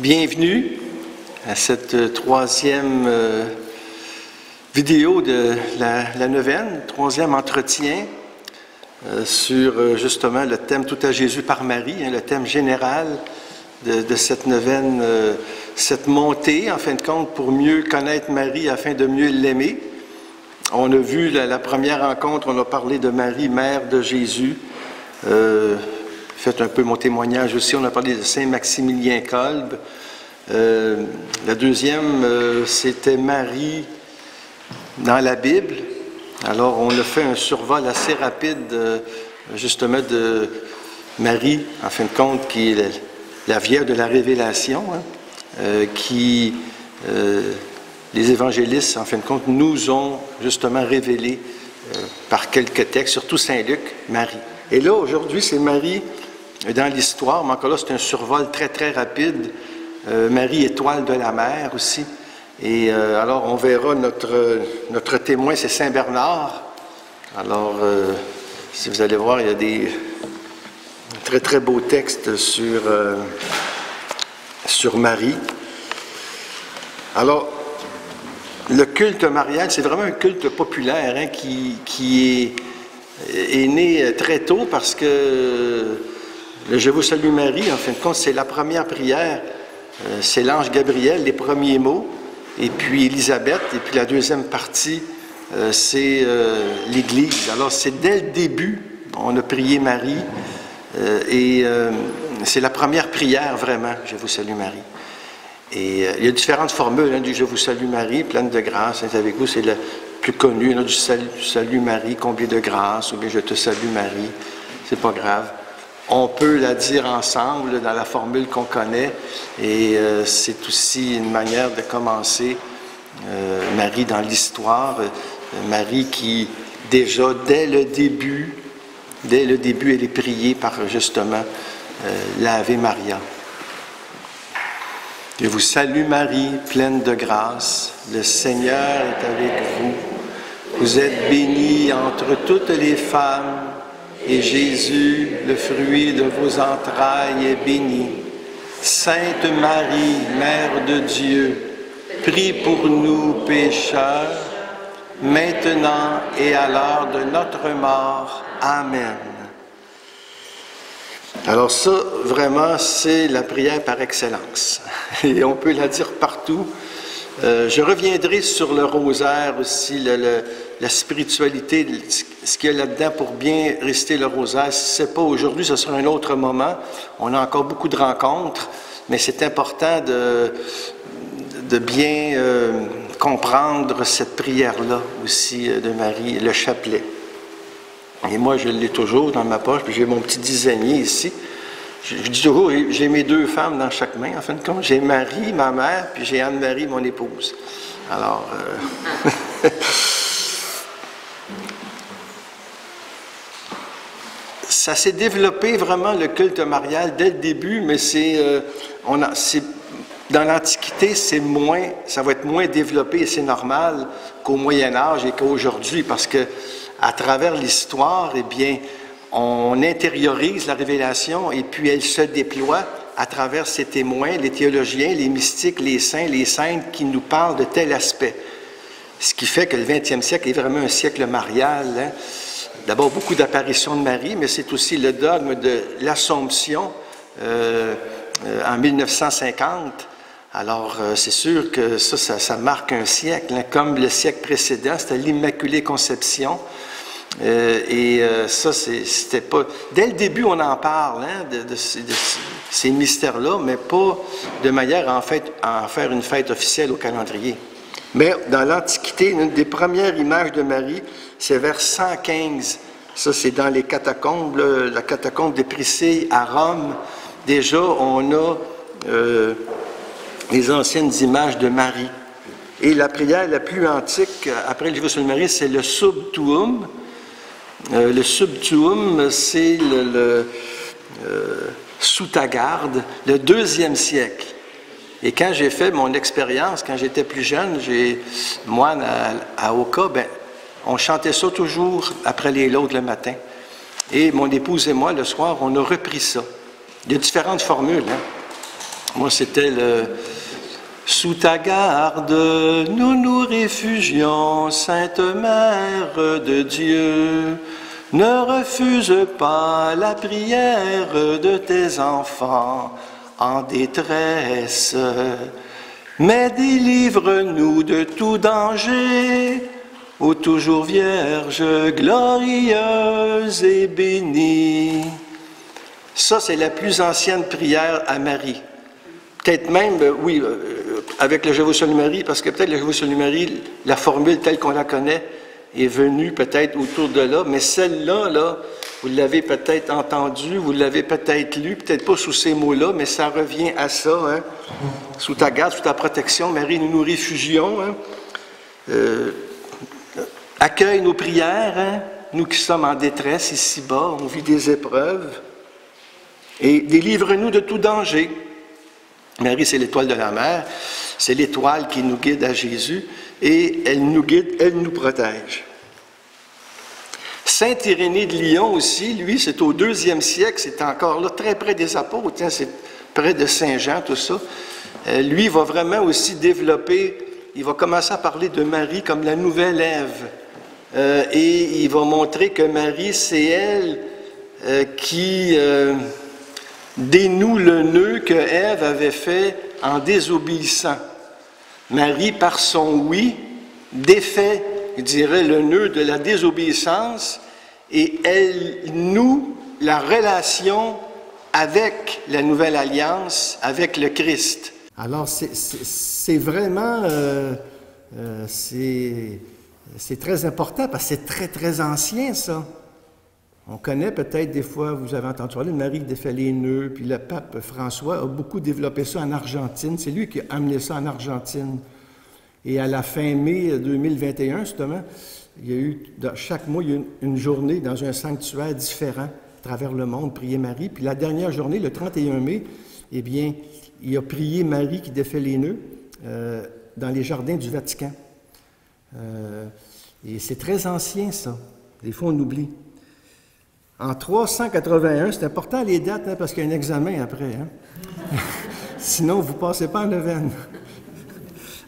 Bienvenue à cette troisième vidéo de la neuvaine, troisième entretien sur justement le thème « Tout à Jésus par Marie », le thème général de cette neuvaine, cette montée, en fin de compte, pour mieux connaître Marie afin de mieux l'aimer. On a vu la première rencontre, on a parlé de Marie, mère de Jésus. Faites un peu mon témoignage aussi, on a parlé de Saint-Maximilien Kolb. La deuxième, c'était Marie dans la Bible. Alors, on a fait un survol assez rapide, justement, de Marie, en fin de compte, qui est la Vierge de la Révélation, qui, les évangélistes, en fin de compte, nous ont justement révélé par quelques textes, surtout Saint-Luc, Marie. Et là, aujourd'hui, c'est Marie dans l'histoire, mais encore là, c'est un survol très, très rapide. Marie, étoile de la mer aussi. Et alors, on verra notre témoin, c'est Saint Bernard. Alors, si vous allez voir, il y a des très, très beaux textes sur Marie. Alors, le culte marial, c'est vraiment un culte populaire qui est né très tôt parce que le « Je vous salue Marie », en fin de compte, c'est la première prière, c'est l'ange Gabriel, les premiers mots, et puis Élisabeth, et puis la deuxième partie, c'est l'Église. Alors, c'est dès le début, on a prié Marie, et c'est la première prière, vraiment, « Je vous salue Marie ». Et il y a différentes formules du « Je vous salue Marie », pleine de grâce, est avec vous, c'est le plus connu, du « Salut Marie, comblée de grâce », ou bien « Je te salue Marie », c'est pas grave. On peut la dire ensemble dans la formule qu'on connaît, et c'est aussi une manière de commencer Marie dans l'histoire, Marie qui, déjà, dès le début, elle est priée par, justement, l'Ave Maria. Je vous salue Marie, pleine de grâce, le Seigneur est avec vous. Vous êtes bénie entre toutes les femmes, et Jésus, le fruit de vos entrailles, est béni. Sainte Marie, Mère de Dieu, prie pour nous pécheurs, maintenant et à l'heure de notre mort. Amen. Alors ça, vraiment, c'est la prière par excellence. Et on peut la dire partout. Je reviendrai sur le rosaire aussi, la spiritualité, ce qu'il y a là-dedans pour bien réciter le rosaire. Si ce n'est pas aujourd'hui, ce sera un autre moment. On a encore beaucoup de rencontres, mais c'est important de bien comprendre cette prière-là aussi de Marie, le chapelet. Et moi, je l'ai toujours dans ma poche, puis j'ai mon petit dizainier ici. Je dis toujours, j'ai mes deux femmes dans chaque main, en fin de compte. J'ai Marie, ma mère, puis j'ai Anne-Marie, mon épouse. Alors, ça s'est développé vraiment, le culte marial, dès le début, mais dans l'Antiquité, ça va être moins développé, et c'est normal qu'au Moyen Âge et qu'aujourd'hui, parce que à travers l'histoire, eh bien, on intériorise la révélation et puis elle se déploie à travers ses témoins, les théologiens, les mystiques, les saints, les saintes qui nous parlent de tel aspect. Ce qui fait que le 20e siècle est vraiment un siècle marial. D'abord, beaucoup d'apparitions de Marie, mais c'est aussi le dogme de l'Assomption en 1950. Alors, c'est sûr que ça marque un siècle, comme le siècle précédent, c'était l'Immaculée Conception. Ça, c'était pas... Dès le début, on en parle de ces mystères-là, mais pas de manière à en faire une fête officielle au calendrier. Mais dans l'Antiquité, une des premières images de Marie, c'est vers 115. Ça, c'est dans les catacombes, la catacombe de Priscille à Rome. Déjà, on a les anciennes images de Marie. Et la prière la plus antique, après le Je vous salue Marie, c'est le Sub Tuum. Le Sub Tuum, c'est sous ta garde, le 2e siècle. Et quand j'ai fait mon expérience, quand j'étais plus jeune, moi, à Oka, on chantait ça toujours après les laudes le matin. Et mon épouse et moi, le soir, on a repris ça. Il y a différentes formules. Moi, c'était le « Sous ta garde, nous nous réfugions, Sainte Mère de Dieu. Ne refuse pas la prière de tes enfants en détresse, mais délivre-nous de tout danger, ô toujours Vierge, glorieuse et bénie. » Ça, c'est la plus ancienne prière à Marie. Peut-être même, oui, avec le Je vous salue Marie, parce que peut-être le Je vous salue Marie, la formule telle qu'on la connaît, est venue peut-être autour de là, mais celle-là, là, vous l'avez peut-être entendue, vous l'avez peut-être lue, peut-être pas sous ces mots-là, mais ça revient à ça, hein? Sous ta garde, sous ta protection, Marie, nous nous réfugions, hein? Accueille nos prières, hein? Nous qui sommes en détresse ici-bas, on vit des épreuves, et délivre-nous de tout danger. Marie, c'est l'étoile de la mer, c'est l'étoile qui nous guide à Jésus, et elle nous guide, elle nous protège. Saint Irénée de Lyon aussi, lui, c'est au 2e siècle, c'est encore là, très près des apôtres, hein, c'est près de Saint Jean, tout ça. Lui, il va vraiment aussi développer, il va commencer à parler de Marie comme la nouvelle Ève, et il va montrer que Marie, c'est elle qui dénoue le nœud que Ève avait fait en désobéissant. Marie, par son oui, défait, je dirais, le nœud de la désobéissance et elle noue la relation avec la nouvelle alliance, avec le Christ. Alors, c'est vraiment, c'est très important parce que c'est très, très ancien, ça. On connaît peut-être des fois, vous avez entendu parler de Marie qui défait les nœuds, puis le pape François a beaucoup développé ça en Argentine. C'est lui qui a amené ça en Argentine. Et à la fin mai 2021, justement, il y a eu, chaque mois, il y a eu une journée dans un sanctuaire différent à travers le monde, prier Marie. Puis la dernière journée, le 31 mai, eh bien, il a prié Marie qui défait les nœuds dans les jardins du Vatican. Et c'est très ancien, ça. Des fois, on oublie. En 381, c'est important les dates, hein, parce qu'il y a un examen après. Hein? Sinon, vous ne passez pas en neuvaine.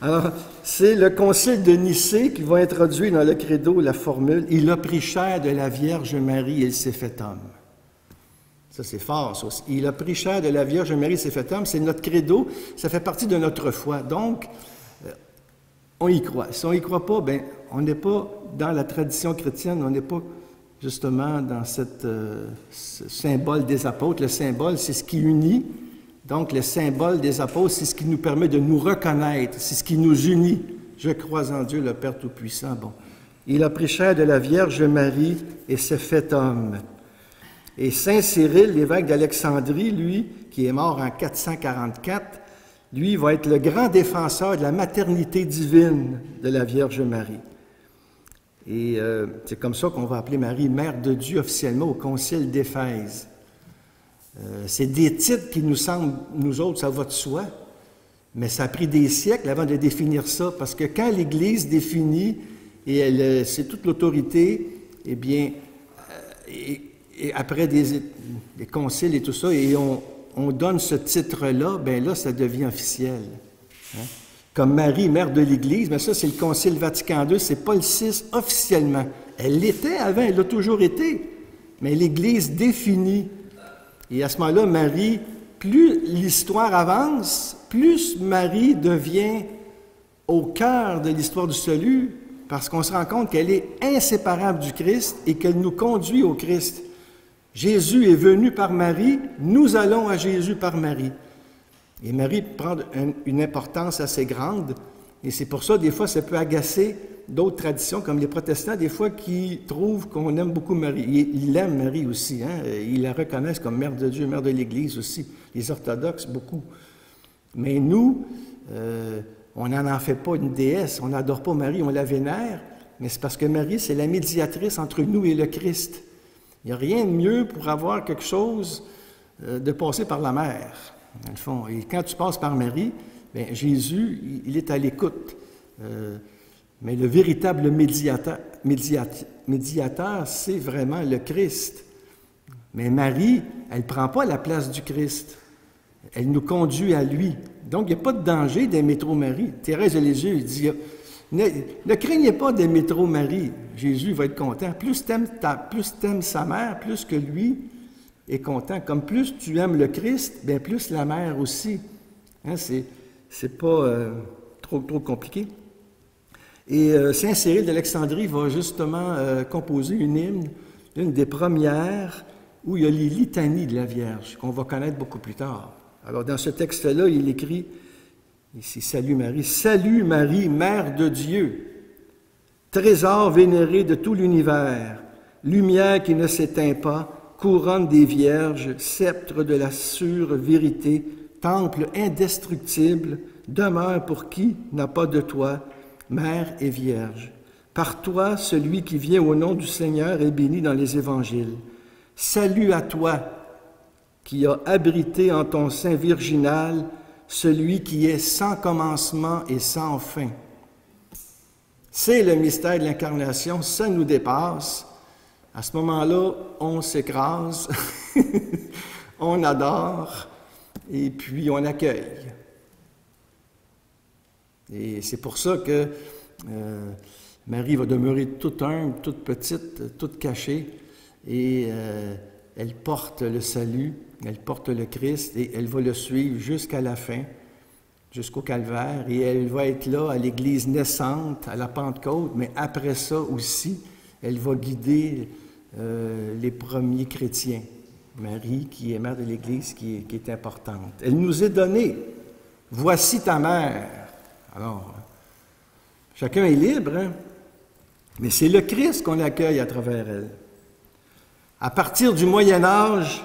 Alors, c'est le concile de Nicée qui va introduire dans le credo la formule « Il a pris chair de la Vierge Marie et il s'est fait homme ». Ça, c'est fort, ça aussi. « Il a pris chair de la Vierge Marie et il s'est fait homme », c'est notre credo, ça fait partie de notre foi. Donc, on y croit. Si on n'y croit pas, bien, on n'est pas dans la tradition chrétienne, on n'est pas justement dans ce symbole des apôtres. Le symbole, c'est ce qui unit. Donc, le symbole des apôtres, c'est ce qui nous permet de nous reconnaître, c'est ce qui nous unit. Je crois en Dieu, le Père Tout-Puissant. Bon. Il a pris chair de la Vierge Marie et s'est fait homme. Et Saint Cyril, l'évêque d'Alexandrie, lui, qui est mort en 444, lui va être le grand défenseur de la maternité divine de la Vierge Marie. Et c'est comme ça qu'on va appeler Marie Mère de Dieu officiellement au Concile d'Éphèse. C'est des titres qui nous semblent, nous autres, ça va de soi, mais ça a pris des siècles avant de définir ça, parce que quand l'Église définit, et c'est toute l'autorité, eh bien, et après des conciles et tout ça, et on donne ce titre-là, bien là, ça devient officiel. Hein? Comme Marie, mère de l'Église, mais ça, c'est le Concile Vatican II, c'est Paul VI officiellement. Elle l'était avant, elle l'a toujours été, mais l'Église définit. Et à ce moment-là, Marie, plus l'histoire avance, plus Marie devient au cœur de l'histoire du salut, parce qu'on se rend compte qu'elle est inséparable du Christ et qu'elle nous conduit au Christ. Jésus est venu par Marie, nous allons à Jésus par Marie. Et Marie prend une importance assez grande, et c'est pour ça, des fois, ça peut agacer d'autres traditions, comme les protestants, des fois, qui trouvent qu'on aime beaucoup Marie. Ils aiment Marie aussi, hein? Ils la reconnaissent comme mère de Dieu, mère de l'Église aussi. Les orthodoxes, beaucoup. Mais nous, on n'en fait pas une déesse, on n'adore pas Marie, on la vénère, mais c'est parce que Marie, c'est la médiatrice entre nous et le Christ. Il n'y a rien de mieux pour avoir quelque chose de passer par la mer. Dans le fond. Et quand tu passes par Marie, bien, Jésus, il est à l'écoute. Mais le véritable médiateur, c'est vraiment le Christ. Mais Marie, elle ne prend pas la place du Christ. Elle nous conduit à lui. Donc, il n'y a pas de danger d'aimer trop Marie. Thérèse de Lisieux, il dit, ne craignez pas d'aimer trop Marie. Jésus va être content. Plus tu aimes sa mère, plus que lui est content. Comme plus tu aimes le Christ, bien plus la mère aussi. Hein, c'est pas trop compliqué. Et Saint Cyril d'Alexandrie va justement composer une hymne, une des premières, où il y a les litanies de la Vierge, qu'on va connaître beaucoup plus tard. Alors, dans ce texte-là, il écrit, ici, Salut Marie, Mère de Dieu, trésor vénéré de tout l'univers, lumière qui ne s'éteint pas, couronne des vierges, sceptre de la sûre vérité, temple indestructible, demeure pour qui n'a pas de toi, Mère et Vierge. Par toi, celui qui vient au nom du Seigneur est béni dans les évangiles. Salut à toi, qui a abrité en ton sein virginal celui qui est sans commencement et sans fin. C'est le mystère de l'incarnation, ça nous dépasse. À ce moment-là, on s'écrase, on adore, et puis on accueille. Et c'est pour ça que Marie va demeurer toute humble, toute petite, toute cachée, et elle porte le salut, elle porte le Christ, et elle va le suivre jusqu'à la fin, jusqu'au calvaire, et elle va être là à l'Église naissante, à la Pentecôte, mais après ça aussi, elle va guider les premiers chrétiens. Marie, qui est mère de l'Église, qui est importante. Elle nous est donnée. Voici ta mère. Alors, chacun est libre, hein? Mais c'est le Christ qu'on accueille à travers elle. À partir du Moyen Âge,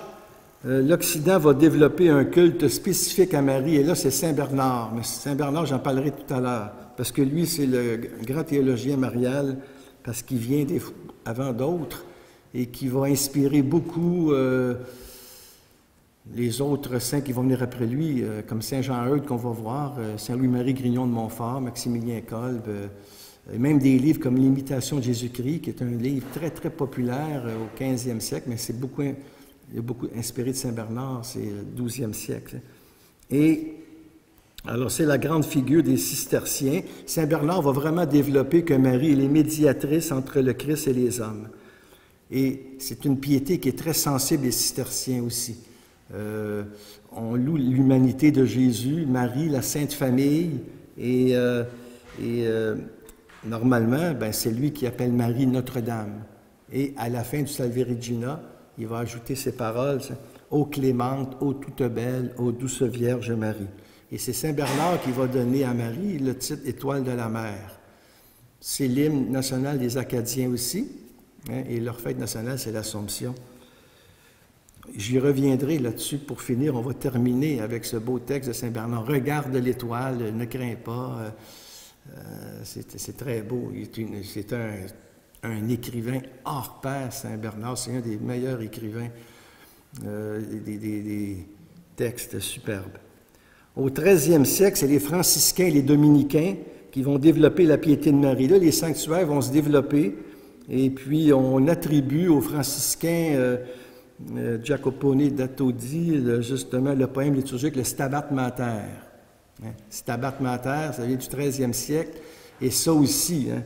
l'Occident va développer un culte spécifique à Marie, et là, c'est Saint Bernard. Mais Saint Bernard, j'en parlerai tout à l'heure, parce que lui, c'est le grand théologien marial, parce qu'il vient avant d'autres, et qui va inspirer beaucoup les autres saints qui vont venir après lui, comme Saint Jean-Eudes qu'on va voir, Saint Louis-Marie Grignon de Montfort, Maximilien Kolb, et même des livres comme L'Imitation de Jésus-Christ, qui est un livre très, très populaire au 15e siècle, mais il est beaucoup inspiré de Saint Bernard, c'est le 12e siècle. Et alors, c'est la grande figure des cisterciens. Saint Bernard va vraiment développer que Marie est médiatrice entre le Christ et les hommes. Et c'est une piété qui est très sensible des cisterciens aussi. On loue l'humanité de Jésus, Marie, la Sainte Famille, et normalement, ben, c'est lui qui appelle Marie Notre-Dame. Et à la fin du Salve Regina, il va ajouter ces paroles, « Ô clémente, ô toute belle, ô douce Vierge Marie ». Et c'est Saint Bernard qui va donner à Marie le titre « Étoile de la mer ». C'est l'hymne national des Acadiens aussi, hein, et leur fête nationale, c'est l'Assomption. J'y reviendrai là-dessus pour finir. On va terminer avec ce beau texte de Saint Bernard. « Regarde l'étoile, ne crains pas ». C'est très beau. C'est un écrivain hors pair, Saint Bernard. C'est un des meilleurs écrivains, des textes superbes. Au 13e siècle, c'est les franciscains et les dominicains qui vont développer la piété de Marie. Là, les sanctuaires vont se développer, et puis on attribue aux franciscains Jacopone da Todi, justement, le poème liturgique, le Stabat Mater. Hein? Stabat Mater, ça vient du 13e siècle, et ça aussi, hein,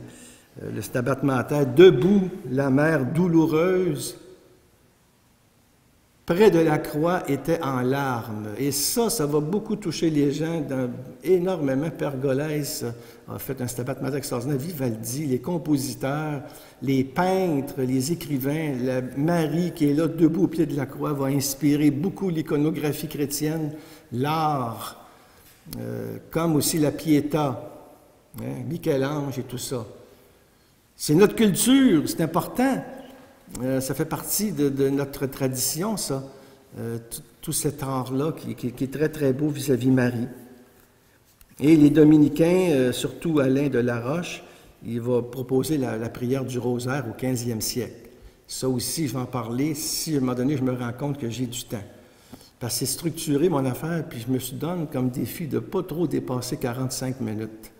le Stabat Mater, debout, la mère douloureuse, près de la croix, était en larmes. Et ça va beaucoup toucher les gens, énormément. Pergolèse a fait un Stabat Mater extraordinaire, Vivaldi, les compositeurs, les peintres, les écrivains, la Marie qui est là, debout au pied de la croix, va inspirer beaucoup l'iconographie chrétienne, l'art, comme aussi la Pietà, hein, Michel-Ange et tout ça. C'est notre culture, c'est important. Ça fait partie de notre tradition, ça, tout cet art-là qui est très, très beau vis-à-vis Marie. Et les dominicains, surtout Alain de la Roche, il va proposer la prière du rosaire au 15e siècle. Ça aussi, je vais en parler si, à un moment donné, je me rends compte que j'ai du temps. Parce que c'est structuré, mon affaire, puis je me suis donné comme défi de ne pas trop dépasser 45 minutes.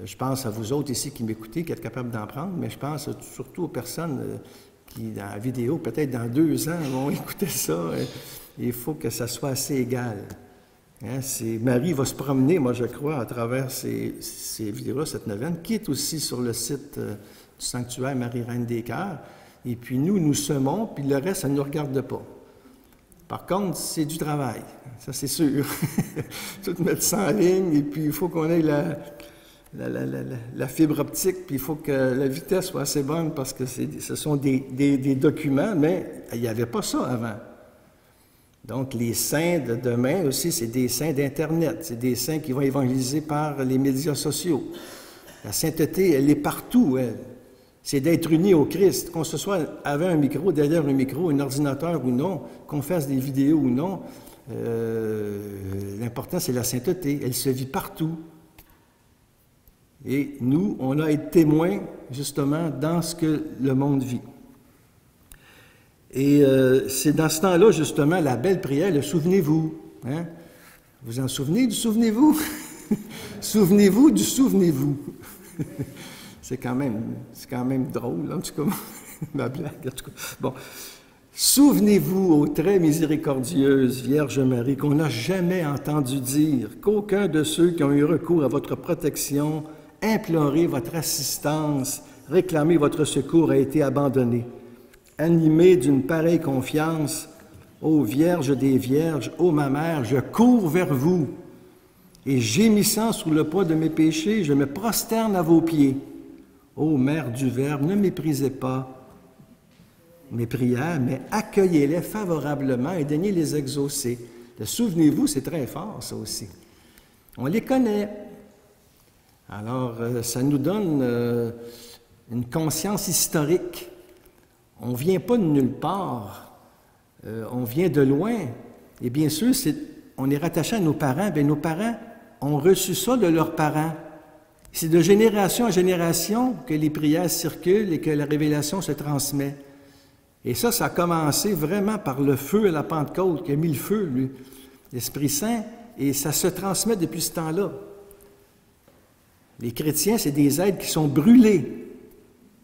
Je pense à vous autres ici qui m'écoutez, qui êtes capables d'en prendre, mais je pense surtout aux personnes qui, dans la vidéo, peut-être dans 2 ans, vont écouter ça. il faut que ça soit assez égal. Hein, Marie va se promener, moi je crois, à travers ces vidéos-là, cette neuvaine, qui est aussi sur le site du sanctuaire Marie-Reine des Cœurs. Et puis nous semons, puis le reste, ça ne nous regarde pas. Par contre, c'est du travail, ça c'est sûr. Tout mettre ça en ligne, et puis il faut qu'on ait la fibre optique, puis il faut que la vitesse soit assez bonne, parce que ce sont des documents, mais il n'y avait pas ça avant. Donc, les saints de demain aussi, c'est des saints d'Internet, c'est des saints qui vont évangéliser par les médias sociaux. La sainteté, elle est partout, elle. C'est d'être unis au Christ, qu'on se soit avec un micro, derrière un micro, un ordinateur ou non, qu'on fasse des vidéos ou non. L'important, c'est la sainteté. Elle se vit partout. Et nous, on a été témoins, justement, dans ce que le monde vit. Et c'est dans ce temps-là, justement, la belle prière, le souvenez-vous. Hein? Vous en souvenez du souvenez-vous? Souvenez-vous du souvenez-vous. C'est quand même drôle, en tout cas, ma blague, en tout cas. Bon. Souvenez-vous, ô très miséricordieuse Vierge Marie, qu'on n'a jamais entendu dire qu'aucun de ceux qui ont eu recours à votre protection, imploré votre assistance, réclamé votre secours a été abandonné. Animé d'une pareille confiance, ô Vierge des Vierges, ô ma mère, je cours vers vous, et gémissant sous le poids de mes péchés, je me prosterne à vos pieds. Ô Mère du Verbe, ne méprisez pas mes prières, mais accueillez-les favorablement et daignez les exaucer. Souvenez-vous, c'est très fort, ça aussi. On les connaît. Alors, ça nous donne une conscience historique. On ne vient pas de nulle part, on vient de loin. Et bien sûr, on est rattaché à nos parents. Bien, nos parents ont reçu ça de leurs parents. C'est de génération en génération que les prières circulent et que la révélation se transmet. Et ça a commencé vraiment par le feu à la Pentecôte, qui a mis le feu, lui, l'Esprit Saint, et ça se transmet depuis ce temps-là. Les chrétiens, c'est des êtres qui sont brûlés,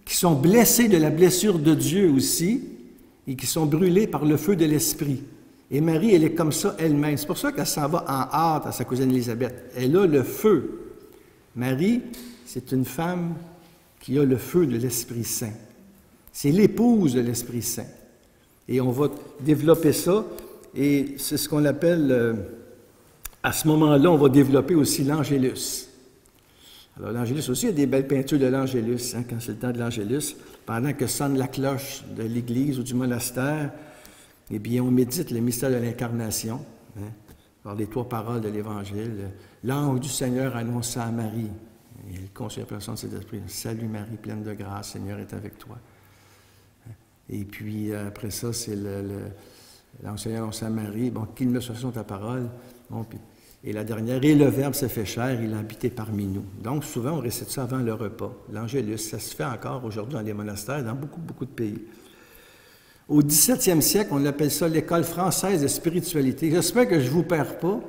qui sont blessés de la blessure de Dieu aussi, et qui sont brûlés par le feu de l'Esprit. Et Marie, elle est comme ça elle-même. C'est pour ça qu'elle s'en va en hâte à sa cousine Élisabeth. Elle a le feu. Marie, c'est une femme qui a le feu de l'Esprit Saint. C'est l'épouse de l'Esprit Saint. Et on va développer ça, et c'est ce qu'on appelle, à ce moment-là, on va développer aussi l'Angélus. Alors l'Angélus aussi, il y a des belles peintures de l'Angélus, hein, quand c'est le temps de l'Angélus. Pendant que sonne la cloche de l'église ou du monastère, eh bien, on médite le mystère de l'Incarnation, hein, par les 3 paroles de l'Évangile. L'ange du Seigneur annonça à Marie, et elle conçut la personne de cet esprit. Salut Marie, pleine de grâce, Seigneur est avec toi. Et puis après ça, c'est l'ange du Seigneur annonça à Marie, bon, qu'il me soit sur ta parole. Bon, puis, et la dernière, et le Verbe s'est fait chair, il a habité parmi nous. Donc souvent, on récite ça avant le repas. L'Angélus, ça se fait encore aujourd'hui dans les monastères, dans beaucoup de pays. Au 17e siècle, on appelle ça l'école française de spiritualité. J'espère que je ne vous perds pas.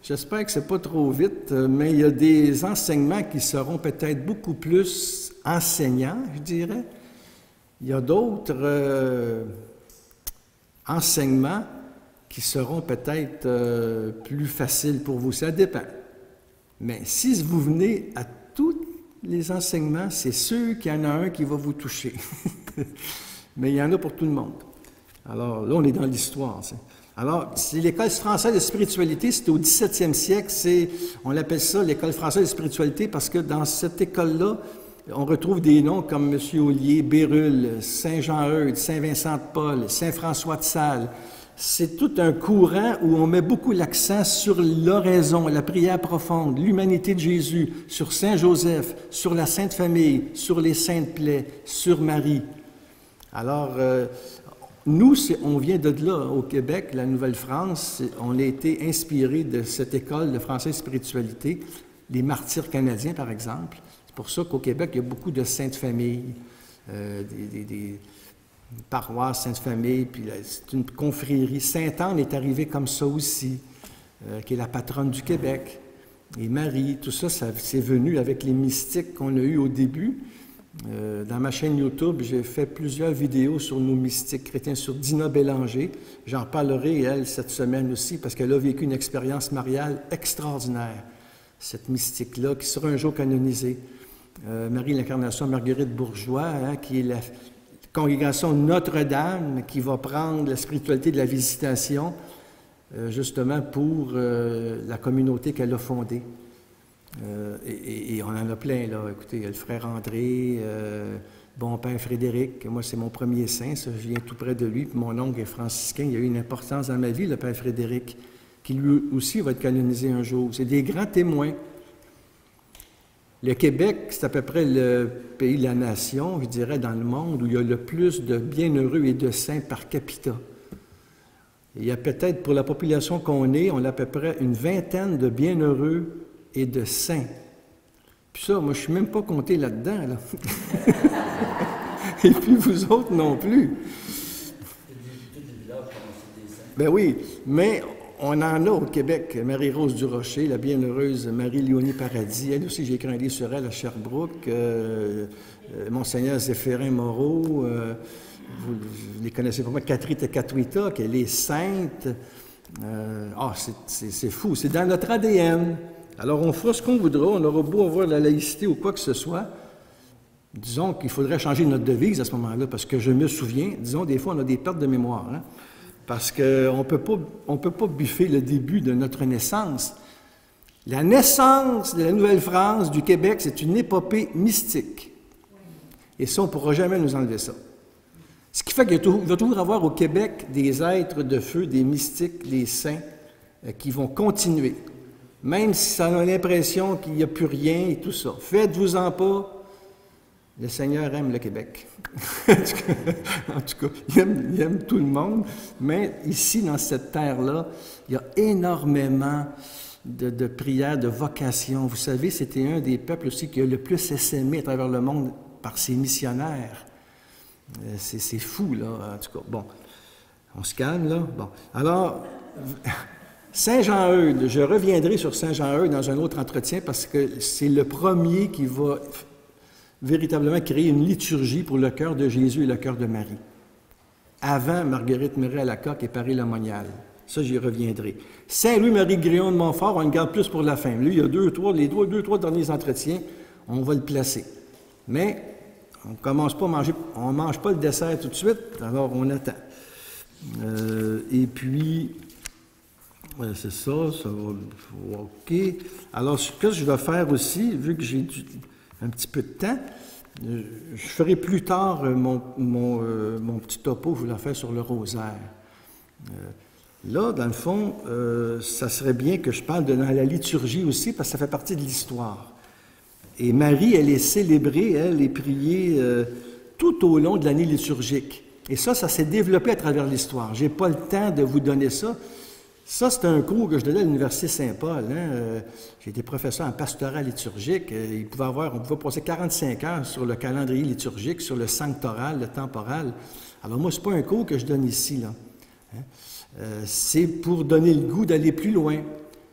J'espère que ce n'est pas trop vite, mais il y a des enseignements qui seront peut-être beaucoup plus enseignants, je dirais. Il y a d'autres enseignements qui seront peut-être plus faciles pour vous. Ça dépend. Mais si vous venez à tous les enseignements, c'est sûr qu'il y en a un qui va vous toucher. Mais il y en a pour tout le monde. Alors là, on est dans l'histoire. Alors, c'est l'école française de spiritualité, c'était au 17e siècle, on appelle ça l'école française de spiritualité parce que dans cette école-là, on retrouve des noms comme M. Ollier, Bérulle, Saint-Jean-Eudes, Saint-Vincent de Paul, Saint-François de Sales. C'est tout un courant où on met beaucoup l'accent sur l'oraison, la prière profonde, l'humanité de Jésus, sur Saint-Joseph, sur la Sainte Famille, sur les Saintes Plaies, sur Marie. Alors, nous, on vient de là, au Québec, la Nouvelle-France, on a été inspiré de cette école de français spiritualité, les martyrs canadiens, par exemple. C'est pour ça qu'au Québec, il y a beaucoup de saintes familles, des paroisses Sainte Famille, puis c'est une confrérie. Sainte-Anne est arrivée comme ça aussi, qui est la patronne du Québec. Et Marie, tout ça, c'est venu avec les mystiques qu'on a eus au début. Dans ma chaîne YouTube, j'ai fait plusieurs vidéos sur nos mystiques chrétiens, sur Dina Bélanger. J'en parlerai, elle, cette semaine aussi, parce qu'elle a vécu une expérience mariale extraordinaire, cette mystique-là, qui sera un jour canonisée. Marie l'Incarnation Marguerite Bourgeois, hein, qui est la congrégation Notre-Dame, qui va prendre la spiritualité de la visitation, justement pour la communauté qu'elle a fondée. Et on en a plein, là. Écoutez, il y a le frère André, bon père Frédéric, moi c'est mon premier saint, ça, je viens tout près de lui, puis mon oncle est franciscain, il a eu une importance dans ma vie, le père Frédéric, qui lui aussi va être canonisé un jour. C'est des grands témoins. Le Québec, c'est à peu près le pays de la nation, je dirais, dans le monde, où il y a le plus de bienheureux et de saints par capita. Il y a peut-être, pour la population qu'on est, on a à peu près une vingtaine de bienheureux et de saints. Puis ça, moi, je ne suis même pas compté là-dedans, là. Et puis vous autres non plus. Ben oui, mais on en a au Québec. Marie-Rose Durocher, la bienheureuse Marie-Léonie Paradis. Elle aussi, j'ai écrit un livre sur elle à Sherbrooke. Monseigneur Zéphérin Moreau. Vous les connaissez pas, Catherine Tecatuita, qu'elle est sainte. C'est fou, c'est dans notre ADN. Alors, on fera ce qu'on voudra, on aura beau avoir la laïcité ou quoi que ce soit. Disons qu'il faudrait changer notre devise à ce moment-là, parce que je me souviens, disons, des fois, on a des pertes de mémoire, hein, parce qu'on ne peut pas biffer le début de notre naissance. La naissance de la Nouvelle-France, du Québec, c'est une épopée mystique. Et ça, on ne pourra jamais nous enlever ça. Ce qui fait qu'il va toujours avoir au Québec des êtres de feu, des mystiques, des saints, qui vont continuer. Même si ça a l'impression qu'il n'y a plus rien et tout ça. Faites-vous-en pas, le Seigneur aime le Québec. En tout cas, il aime tout le monde, mais ici, dans cette terre-là, il y a énormément de prières, de vocations. Vous savez, c'était un des peuples aussi qui a le plus essaimé à travers le monde par ses missionnaires. C'est fou, là, en tout cas. Bon, on se calme, là. Bon, alors... Saint-Jean-Eudes, je reviendrai sur Saint-Jean-Eudes dans un autre entretien parce que c'est le premier qui va véritablement créer une liturgie pour le cœur de Jésus et le cœur de Marie. Avant Marguerite Miret-Alacoque et Paris-Lamonial. Ça, j'y reviendrai. Saint-Louis-Marie Gréon de Montfort, on le garde plus pour la fin. Lui, il y a deux, trois derniers entretiens, on va le placer. Mais on ne commence pas à manger, on ne mange pas le dessert tout de suite, alors on attend. Et puis... c'est ça va, OK. Alors, ce que je vais faire aussi, vu que j'ai un petit peu de temps, je ferai plus tard mon petit topo, je vais le faire sur le rosaire. Là, dans le fond, ça serait bien que je parle dans la liturgie aussi, parce que ça fait partie de l'histoire. Et Marie, elle est célébrée, elle est priée tout au long de l'année liturgique. Et ça s'est développé à travers l'histoire. Je n'ai pas le temps de vous donner ça. Ça, c'est un cours que je donnais à l'Université Saint-Paul. Hein. J'ai été professeur en pastorat liturgique. On pouvait passer 45 heures sur le calendrier liturgique, sur le sanctoral, le temporal. Alors moi, ce n'est pas un cours que je donne ici, là. Hein. C'est pour donner le goût d'aller plus loin.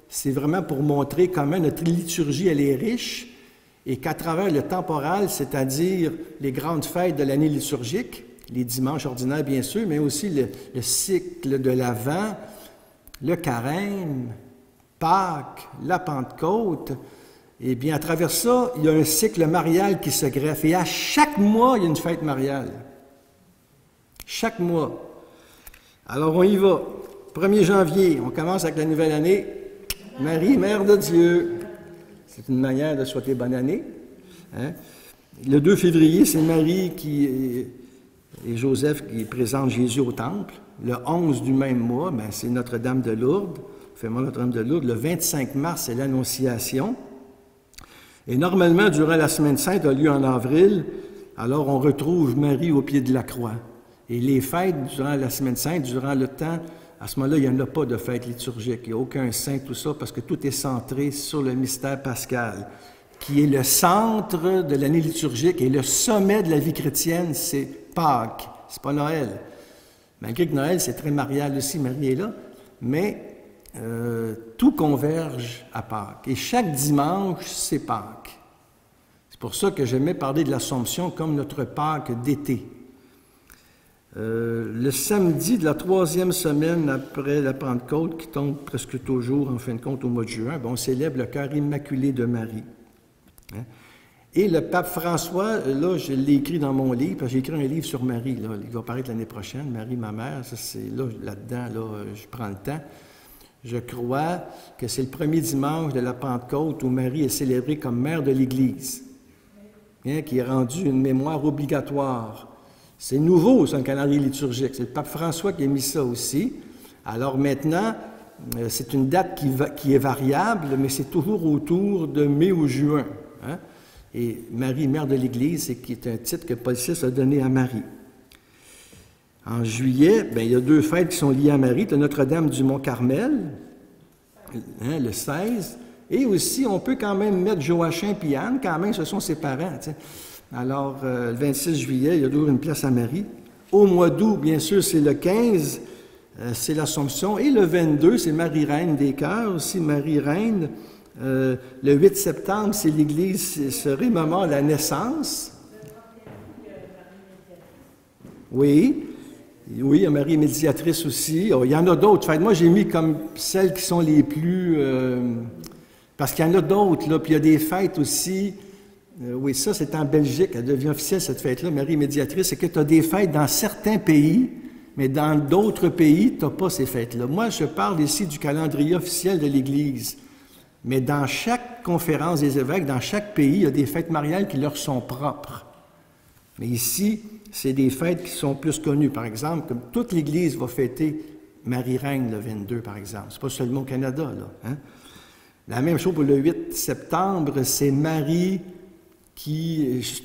C'est vraiment pour montrer comment notre liturgie, elle est riche et qu'à travers le temporal, c'est-à-dire les grandes fêtes de l'année liturgique, les dimanches ordinaires, bien sûr, mais aussi le cycle de l'Avent, le Carême, Pâques, la Pentecôte, eh bien, à travers ça, il y a un cycle marial qui se greffe. Et à chaque mois, il y a une fête mariale. Chaque mois. Alors, on y va. 1er janvier, on commence avec la nouvelle année. Marie, Mère de Dieu. C'est une manière de souhaiter bonne année. Hein? Le 2 février, c'est Marie et Joseph qui présentent Jésus au temple. Le 11 du même mois, ben, c'est Notre-Dame de Lourdes. Fais-moi Notre-Dame de Lourdes. Le 25 mars, c'est l'Annonciation. Et normalement, durant la Semaine Sainte, a lieu en avril, alors on retrouve Marie au pied de la croix. Et les fêtes, durant la Semaine Sainte, durant le temps, à ce moment-là, il n'y en a pas de fête liturgique. Il n'y a aucun saint, tout ça, parce que tout est centré sur le mystère pascal, qui est le centre de l'année liturgique et le sommet de la vie chrétienne, c'est Pâques, c'est pas Noël. Malgré que Noël, c'est très marial aussi, Marie est là, mais tout converge à Pâques. Et chaque dimanche, c'est Pâques. pour ça que j'aimais parler de l'Assomption comme notre Pâques d'été. Le samedi de la 3e semaine après la Pentecôte, qui tombe presque toujours, en fin de compte, au mois de juin, on célèbre le cœur immaculé de Marie. Hein? Et le pape François, là, je l'ai écrit dans mon livre, parce que j'ai écrit un livre sur Marie, là, il va paraître l'année prochaine, Marie, ma mère, ça c'est là-dedans, je prends le temps. Je crois que c'est le premier dimanche de la Pentecôte où Marie est célébrée comme mère de l'Église, hein, qui est rendue une mémoire obligatoire. C'est nouveau, c'est un calendrier liturgique. C'est le pape François qui a mis ça aussi. Alors maintenant, c'est une date qui est variable, mais c'est toujours autour de mai ou juin. Hein? Et Marie, mère de l'Église, c'est qui est un titre que Paul VI a donné à Marie. En juillet, il y a 2 fêtes qui sont liées à Marie. Tu as Notre-Dame du Mont-Carmel, hein, le 16. Et aussi, on peut quand même mettre Joachim et Anne, quand même, ce sont ses parents. T'sais. Alors, le 26 juillet, il y a toujours une place à Marie. Au mois d'août, bien sûr, c'est le 15, c'est l'Assomption. Et le 22, c'est Marie-Reine des Cœurs, aussi Marie-Reine. Le 8 septembre, c'est l'Église se remémore la naissance. Oui, il y a Marie Médiatrice aussi. Oh, il y en a d'autres. Moi, j'ai mis comme celles qui sont les plus... parce qu'il y en a d'autres, là. Puis il y a des fêtes aussi... oui, ça, c'est en Belgique. Elle devient officielle, cette fête-là, Marie Médiatrice. C'est que tu as des fêtes dans certains pays, mais dans d'autres pays, tu n'as pas ces fêtes-là. Moi, je parle ici du calendrier officiel de l'Église. Mais dans chaque conférence des évêques, dans chaque pays, il y a des fêtes mariales qui leur sont propres. Mais ici, c'est des fêtes qui sont plus connues. Par exemple, comme toute l'Église va fêter Marie-Reine le 22, par exemple. Ce n'est pas seulement au Canada, là. Hein? La même chose pour le 8 septembre, c'est Marie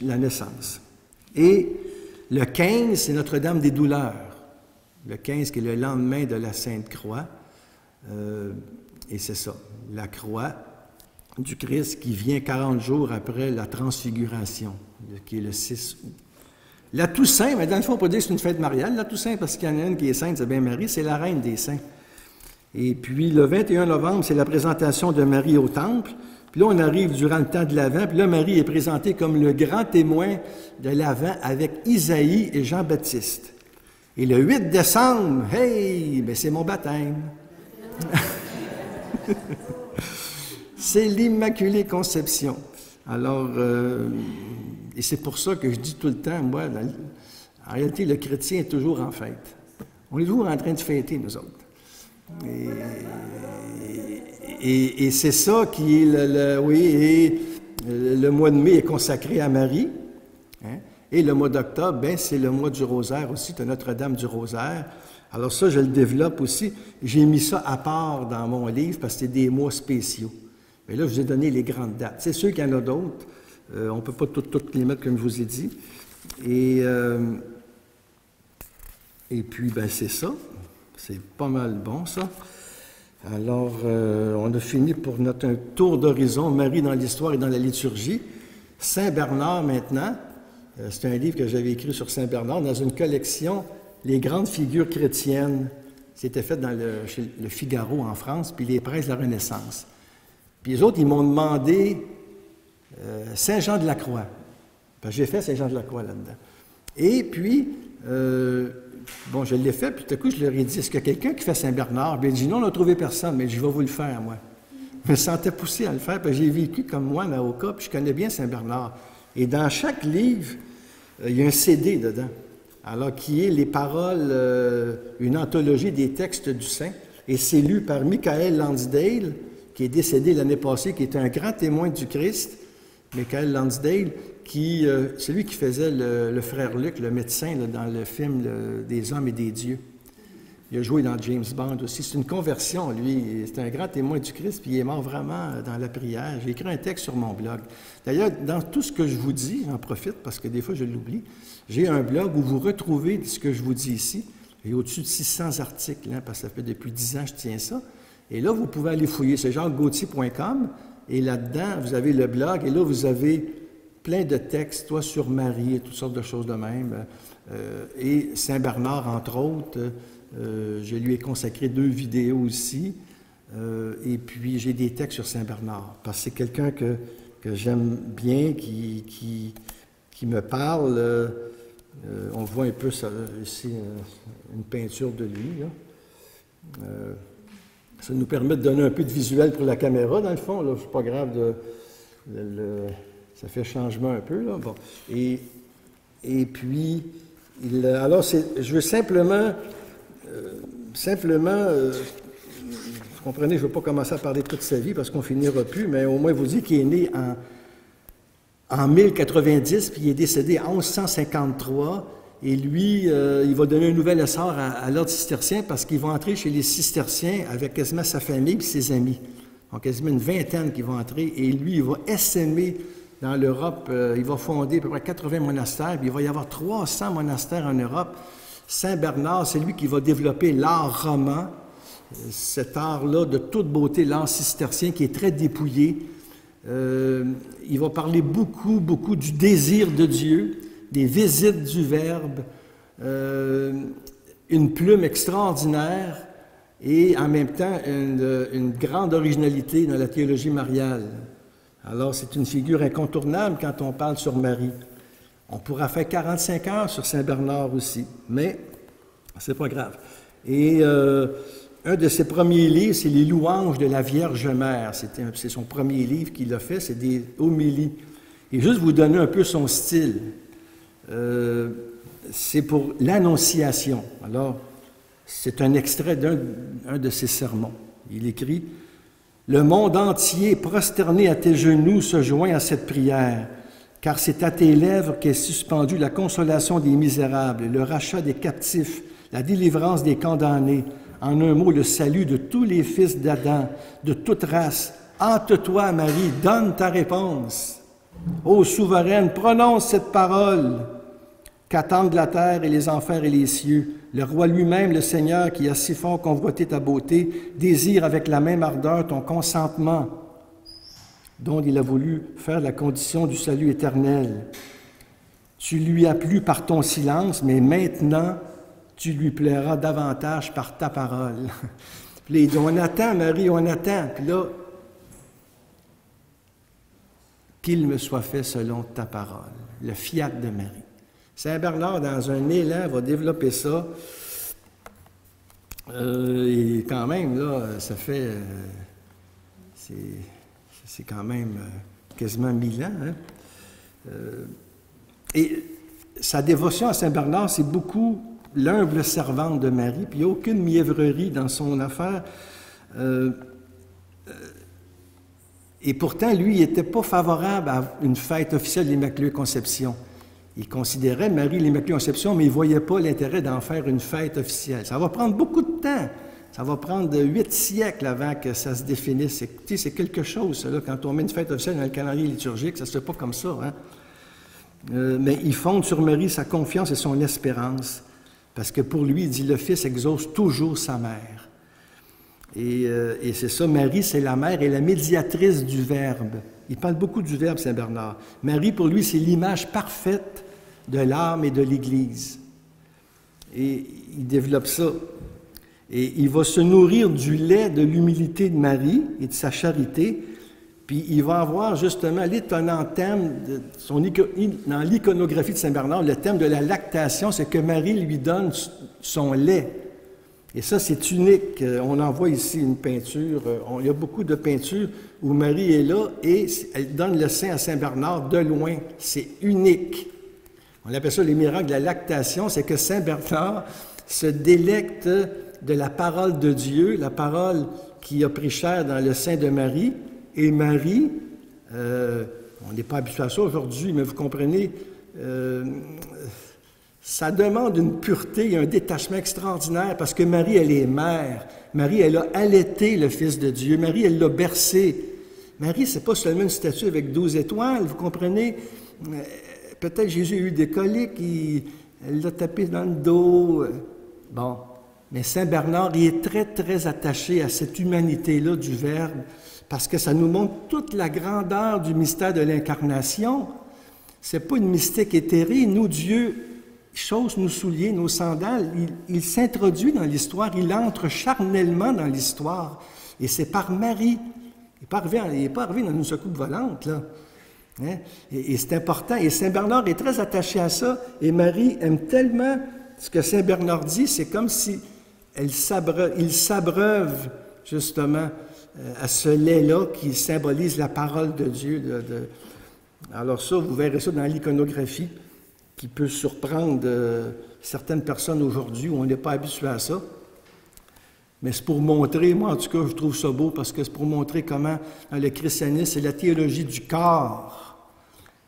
la naissance. Et le 15, c'est Notre-Dame des Douleurs. Le 15, qui est le lendemain de la Sainte Croix. Et c'est ça, la croix du Christ qui vient 40 jours après la transfiguration, qui est le 6 août. La Toussaint, mais dans le fond, on peut dire que c'est une fête mariale. La Toussaint, parce qu'il y en a une qui est sainte, c'est bien Marie, c'est la reine des saints. Et puis, le 21 novembre, c'est la présentation de Marie au Temple. Puis là, on arrive durant le temps de l'Avent. Puis là, Marie est présentée comme le grand témoin de l'Avent avec Isaïe et Jean-Baptiste. Et le 8 décembre, hey, ben c'est mon baptême. C'est l'Immaculée Conception. Alors, et c'est pour ça que je dis tout le temps, moi, en réalité, le chrétien est toujours en fête. On est toujours en train de fêter, nous autres. Et c'est ça qui est le mois de mai est consacré à Marie. Hein? Et le mois d'octobre, c'est le mois du rosaire aussi, de Notre-Dame du rosaire. Alors ça, je le développe aussi. J'ai mis ça à part dans mon livre parce que c'est des mois spéciaux. Mais là, je vous ai donné les grandes dates. C'est sûr qu'il y en a d'autres. On ne peut pas toutes les mettre comme je vous ai dit. Et puis, c'est ça. C'est pas mal bon, ça. Alors, on a fini pour notre tour d'horizon, Marie dans l'histoire et dans la liturgie. Saint-Bernard, maintenant. C'est un livre que j'avais écrit sur Saint-Bernard dans une collection Les grandes figures chrétiennes. C'était fait chez le Figaro en France, puis les presses de la Renaissance. Puis les autres, ils m'ont demandé Saint-Jean de la Croix. J'ai fait Saint-Jean de la Croix là-dedans. Et puis, je l'ai fait, puis tout à coup, je leur ai dit, est-ce qu'il y a quelqu'un qui fait Saint-Bernard? Bien, il dit, non, on n'a trouvé personne, mais je vais vous le faire, moi. Je me sentais poussé à le faire, puis j'ai vécu comme moi à Naoka, puis je connais bien Saint-Bernard. Et dans chaque livre, il y a un CD dedans, alors qui est les paroles, une anthologie des textes du Saint, et c'est lu par Michael Lansdale, qui est décédé l'année passée, qui est un grand témoin du Christ, Michael Lansdale, c'est lui qui faisait le frère Luc, le médecin, là, dans le film des hommes et des dieux. Il a joué dans James Bond aussi. C'est une conversion, lui. C'est un grand témoin du Christ, puis il est mort vraiment dans la prière. J'ai écrit un texte sur mon blog. D'ailleurs, dans tout ce que je vous dis, j'en profite parce que des fois je l'oublie, j'ai un blog où vous retrouvez ce que je vous dis ici. Il y a au-dessus de 600 articles, parce que ça fait depuis 10 ans que je tiens ça. Et là, vous pouvez aller fouiller. C'est jeangauthier.com. Et là-dedans, vous avez le blog. Et là, vous avez plein de textes, toi, sur Marie et toutes sortes de choses de même. Et Saint-Bernard, entre autres. Je lui ai consacré 2 vidéos aussi. Et puis, j'ai des textes sur Saint-Bernard. Parce que c'est quelqu'un que que j'aime bien, qui me parle. On voit un peu ça, ici une peinture de lui. Là. Ça nous permet de donner un peu de visuel pour la caméra, dans le fond. Là, c'est pas grave, ça fait changement un peu. Là. Bon. Et puis, alors, je veux simplement, vous comprenez, je ne veux pas commencer à parler de toute sa vie parce qu'on ne finira plus, mais au moins vous dire qu'il est né en 1090, puis il est décédé en 1153. Et lui, il va donner un nouvel essor à l'ordre cistercien parce qu'il va entrer chez les cisterciens avec quasiment sa famille et ses amis. Donc, quasiment une vingtaine qui vont entrer. Et lui, il va essaimer dans l'Europe. Il va fonder à peu près 80 monastères. Puis il va y avoir 300 monastères en Europe. Saint Bernard, c'est lui qui va développer l'art roman. Cet art-là de toute beauté, l'art cistercien qui est très dépouillé. Il va parler beaucoup, beaucoup du désir de Dieu, des visites du Verbe, une plume extraordinaire et en même temps une grande originalité dans la théologie mariale. Alors c'est une figure incontournable quand on parle sur Marie. On pourra faire 45 heures sur Saint Bernard aussi, mais c'est pas grave. Et un de ses premiers livres, c'est les louanges de la Vierge Mère. C'est son premier livre qu'il a fait, c'est des homélies. Et juste vous donner un peu son style. C'est pour l'Annonciation. Alors, c'est un extrait d'un de ses sermons. Il écrit « Le monde entier, prosterné à tes genoux, se joint à cette prière, car c'est à tes lèvres qu'est suspendue la consolation des misérables, le rachat des captifs, la délivrance des condamnés, en un mot, le salut de tous les fils d'Adam, de toute race. Hâte-toi, Marie, donne ta réponse. Ô souveraine, prononce cette parole qu'attendent la terre et les enfers et les cieux. Le roi lui-même, le Seigneur, qui a si fort convoité ta beauté, désire avec la même ardeur ton consentement, dont il a voulu faire la condition du salut éternel. Tu lui as plu par ton silence, mais maintenant, tu lui plairas davantage par ta parole. Puis là, il dit, on attend, Marie, on attend. Puis là, qu'il me soit fait selon ta parole. Le fiat de Marie. Saint Bernard, dans un élan, va développer ça. Et quand même, là, ça fait... c'est quand même quasiment 1000 ans. Hein? Et sa dévotion à Saint Bernard, c'est beaucoup l'humble servante de Marie, puis il n'y a aucune mièvrerie dans son affaire. Et pourtant, lui, il n'était pas favorable à une fête officielle de l'Immaculée Conception. Il considérait Marie l'Immaculée Conception, mais il ne voyait pas l'intérêt d'en faire une fête officielle. Ça va prendre beaucoup de temps. Ça va prendre 8 siècles avant que ça se définisse. C'est quelque chose, ça, là, quand on met une fête officielle dans le calendrier liturgique, ça ne se fait pas comme ça. Hein? Mais il fonde sur Marie sa confiance et son espérance. Parce que pour lui, il dit, le Fils exauce toujours sa mère. Et c'est ça, Marie, c'est la mère et la médiatrice du Verbe. Il parle beaucoup du Verbe, Saint Bernard. Marie, pour lui, c'est l'image parfaite de l'âme et de l'Église. Et il développe ça. Et il va se nourrir du lait de l'humilité de Marie et de sa charité. Puis il va avoir justement l'étonnant thème, dans l'iconographie de Saint Bernard, le thème de la lactation, c'est que Marie lui donne son lait. Et ça, c'est unique. On en voit ici une peinture. Il y a beaucoup de peintures où Marie est là et elle donne le sein à Saint Bernard de loin. C'est unique. On appelle ça les miracles de la lactation. C'est que Saint Bernard se délecte de la parole de Dieu, la parole qui a pris chair dans le sein de Marie. Et Marie, on n'est pas habitué à ça aujourd'hui, mais vous comprenez, ça demande une pureté et un détachement extraordinaire parce que Marie, elle est mère. Marie, elle a allaité le Fils de Dieu. Marie, elle l'a bercé. Marie, c'est pas seulement une statue avec 12 étoiles, vous comprenez? Peut-être Jésus a eu des coliques, elle l'a tapé dans le dos. Bon, mais Saint Bernard, il est très, très attaché à cette humanité-là du Verbe parce que ça nous montre toute la grandeur du mystère de l'incarnation. C'est pas une mystique éthérée. Nous, Dieu chausse nos souliers, nos sandales. Il s'introduit dans l'histoire, il entre charnellement dans l'histoire. Et c'est par Marie. Il n'est pas arrivé dans une soucoupe volante, là. Hein? Et c'est important. Et Saint Bernard est très attaché à ça. Et Marie aime tellement ce que Saint Bernard dit, c'est comme si il s'abreuve justement à ce lait-là qui symbolise la parole de Dieu. Alors ça, vous verrez ça dans l'iconographie, qui peut surprendre certaines personnes aujourd'hui où on n'est pas habitué à ça. Mais c'est pour montrer, moi en tout cas, je trouve ça beau parce que c'est pour montrer comment dans le christianisme, c'est la théologie du corps.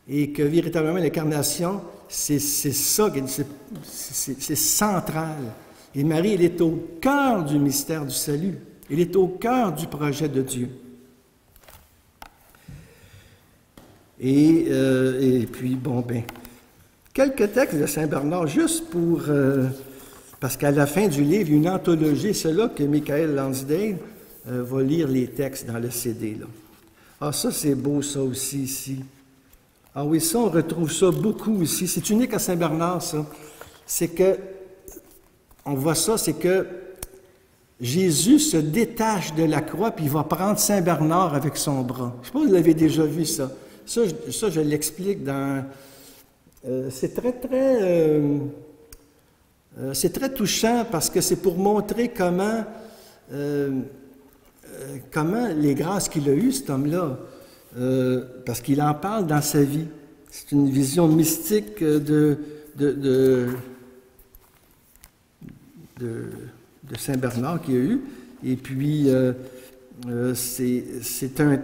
Et que véritablement l'incarnation, c'est ça, c'est central. Et Marie, elle est au cœur du mystère du salut. Elle est au cœur du projet de Dieu. Et puis, bon, ben, quelques textes de Saint Bernard, juste pour... parce qu'à la fin du livre, il y a une anthologie, c'est là que Michael Lansdale va lire les textes dans le CD, là. Ah, ça, c'est beau, ça aussi, ici. Ah oui, ça, on retrouve ça beaucoup ici. C'est unique à Saint Bernard, ça. C'est que, on voit ça, c'est que Jésus se détache de la croix, puis il va prendre Saint Bernard avec son bras. Je ne sais pas si vous l'avez déjà vu, ça. Ça, je l'explique dans... c'est très touchant parce que c'est pour montrer comment les grâces qu'il a eues, cet homme-là, parce qu'il en parle dans sa vie. C'est une vision mystique de Saint Bernard qu'il a eu. Et puis, c'est un...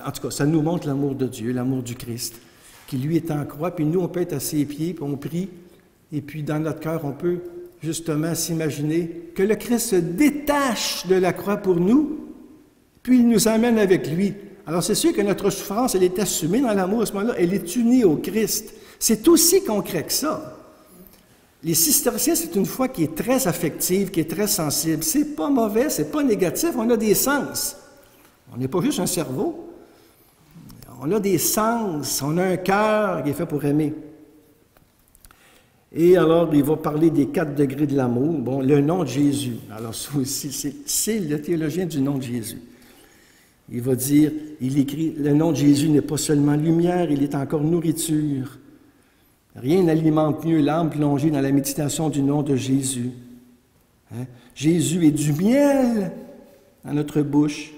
En tout cas, ça nous montre l'amour de Dieu, l'amour du Christ, qui lui est en croix, puis nous, on peut être à ses pieds, puis on prie, et puis dans notre cœur, on peut justement s'imaginer que le Christ se détache de la croix pour nous, puis il nous amène avec lui. Alors c'est sûr que notre souffrance, elle est assumée dans l'amour à ce moment-là, elle est unie au Christ. C'est aussi concret que ça. Les cisterciens, c'est une foi qui est très affective, qui est très sensible. C'est pas mauvais, c'est pas négatif, on a des sens. On n'est pas juste un cerveau. On a des sens, on a un cœur qui est fait pour aimer. Et alors, il va parler des 4 degrés de l'amour. Bon, le nom de Jésus. Alors, ça aussi, c'est le théologien du nom de Jésus. Il va dire, il écrit, le nom de Jésus n'est pas seulement lumière, il est encore nourriture. Rien n'alimente mieux l'âme plongée dans la méditation du nom de Jésus. Hein? Jésus est du miel dans notre bouche,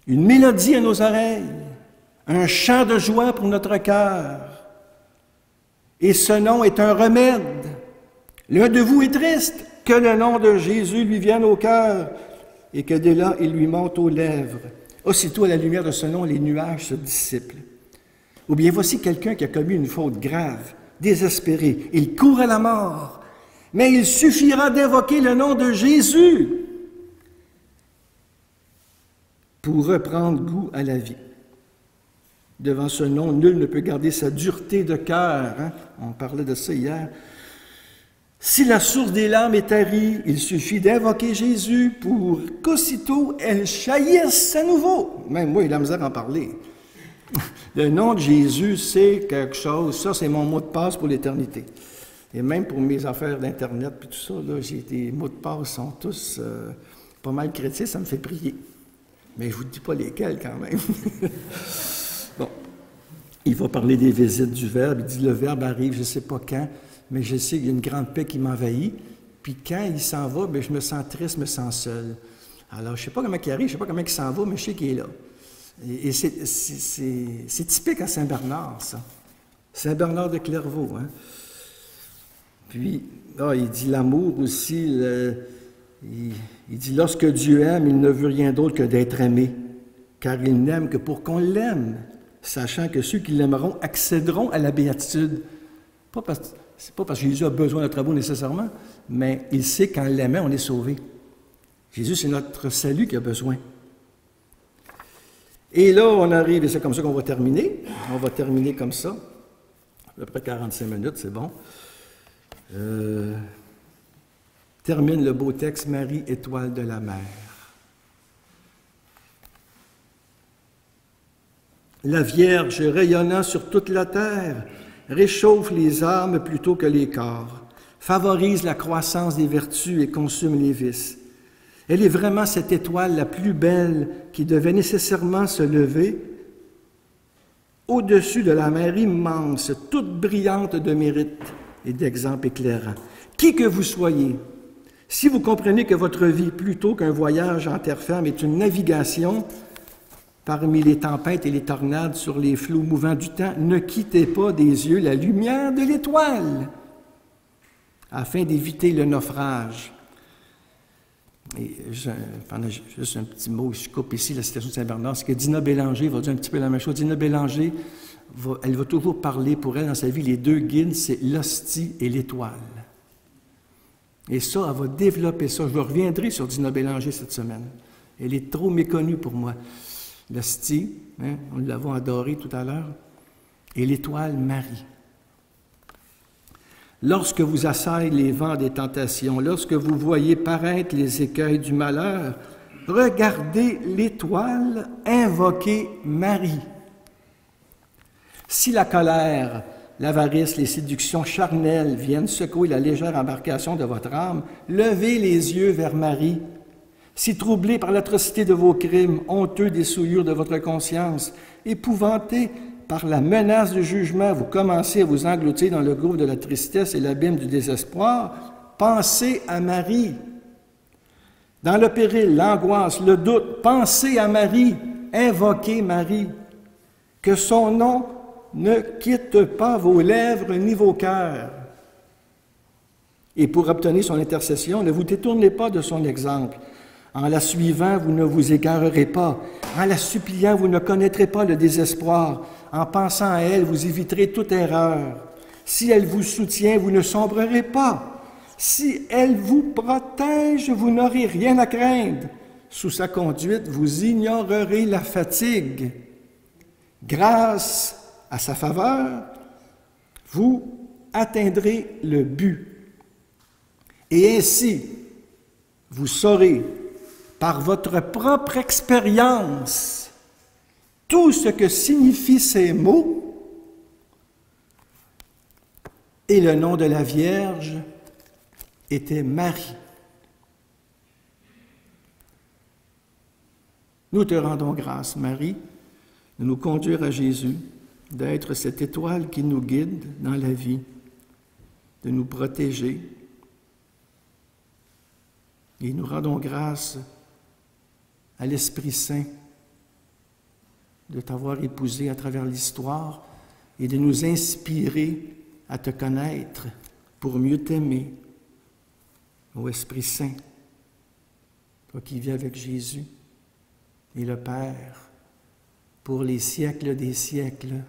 une mélodie à nos oreilles, un chant de joie pour notre cœur. Et ce nom est un remède. L'un de vous est triste, que le nom de Jésus lui vienne au cœur et que dès là, il lui monte aux lèvres. Aussitôt, à la lumière de ce nom, les nuages se dissipent. Ou bien voici quelqu'un qui a commis une faute grave, désespéré. Il court à la mort, mais il suffira d'invoquer le nom de Jésus pour reprendre goût à la vie. Devant ce nom, nul ne peut garder sa dureté de cœur. Hein? On parlait de ça hier. Si la source des larmes est tarie, il suffit d'invoquer Jésus pour qu'aussitôt elle jaillisse à nouveau. Même moi, il a la misère à en parler. Le nom de Jésus, c'est quelque chose. Ça, c'est mon mot de passe pour l'éternité. Et même pour mes affaires d'Internet, puis tout ça, là, des mots de passe sont tous pas mal chrétiens, ça me fait prier. Mais je ne vous dis pas lesquels quand même. Bon, il va parler des visites du Verbe. Il dit, le Verbe arrive, je ne sais pas quand, mais je sais qu'il y a une grande paix qui m'envahit. Puis quand il s'en va, bien, je me sens triste, je me sens seul. Alors, je ne sais pas comment il arrive, je ne sais pas comment il s'en va, mais je sais qu'il est là. Et c'est typique à Saint-Bernard, ça. Saint-Bernard de Clairvaux. Hein? Puis, il dit l'amour aussi. Il dit, lorsque Dieu aime, il ne veut rien d'autre que d'être aimé, car il n'aime que pour qu'on l'aime, sachant que ceux qui l'aimeront accéderont à la béatitude. C'est pas parce que Jésus a besoin de travaux nécessairement, mais il sait qu'en l'aimant, on est sauvé. Jésus, c'est notre salut qui a besoin. Et là, on arrive, et c'est comme ça qu'on va terminer. On va terminer comme ça. À peu près 45 minutes, c'est bon. Termine le beau texte, Marie, étoile de la mer. La Vierge, rayonnant sur toute la terre, réchauffe les âmes plutôt que les corps, favorise la croissance des vertus et consume les vices. Elle est vraiment cette étoile la plus belle qui devait nécessairement se lever au-dessus de la mer immense, toute brillante de mérite et d'exemples éclairants. Qui que vous soyez, si vous comprenez que votre vie, plutôt qu'un voyage en terre ferme, est une navigation parmi les tempêtes et les tornades sur les flots mouvants du temps, ne quittez pas des yeux la lumière de l'étoile, afin d'éviter le naufrage. Et pendant juste un petit mot, je coupe ici la citation de Saint-Bernard, c'est que Dina Bélanger va dire un petit peu la même chose. Dina Bélanger, elle va toujours parler pour elle dans sa vie, les deux guides, c'est l'hostie et l'étoile. Et ça, elle va développer ça. Je reviendrai sur Dina Bélanger cette semaine. Elle est trop méconnue pour moi. L'hostie, hein, nous l'avons adorée tout à l'heure, et l'étoile Marie. Lorsque vous assaillent les vents des tentations, lorsque vous voyez paraître les écueils du malheur, regardez l'étoile, invoquez Marie. Si la colère, l'avarice, les séductions charnelles viennent secouer la légère embarcation de votre âme, levez les yeux vers Marie. Si troublé par l'atrocité de vos crimes, honteux des souillures de votre conscience, épouvanté par la menace du jugement, vous commencez à vous engloutir dans le gouffre de la tristesse et l'abîme du désespoir, pensez à Marie. Dans le péril, l'angoisse, le doute, pensez à Marie, invoquez Marie. Que son nom ne quitte pas vos lèvres ni vos cœurs. Et pour obtenir son intercession, ne vous détournez pas de son exemple. En la suivant, vous ne vous égarerez pas. En la suppliant, vous ne connaîtrez pas le désespoir. En pensant à elle, vous éviterez toute erreur. Si elle vous soutient, vous ne sombrerez pas. Si elle vous protège, vous n'aurez rien à craindre. Sous sa conduite, vous ignorerez la fatigue. Grâce à sa faveur, vous atteindrez le but. Et ainsi, vous saurez, par votre propre expérience, tout ce que signifient ces mots, et le nom de la Vierge était Marie. Nous te rendons grâce, Marie, de nous conduire à Jésus, d'être cette étoile qui nous guide dans la vie, de nous protéger. Et nous rendons grâce à l'Esprit Saint de t'avoir épousé à travers l'histoire et de nous inspirer à te connaître pour mieux t'aimer. Ô Esprit Saint, toi qui vis avec Jésus et le Père pour les siècles des siècles.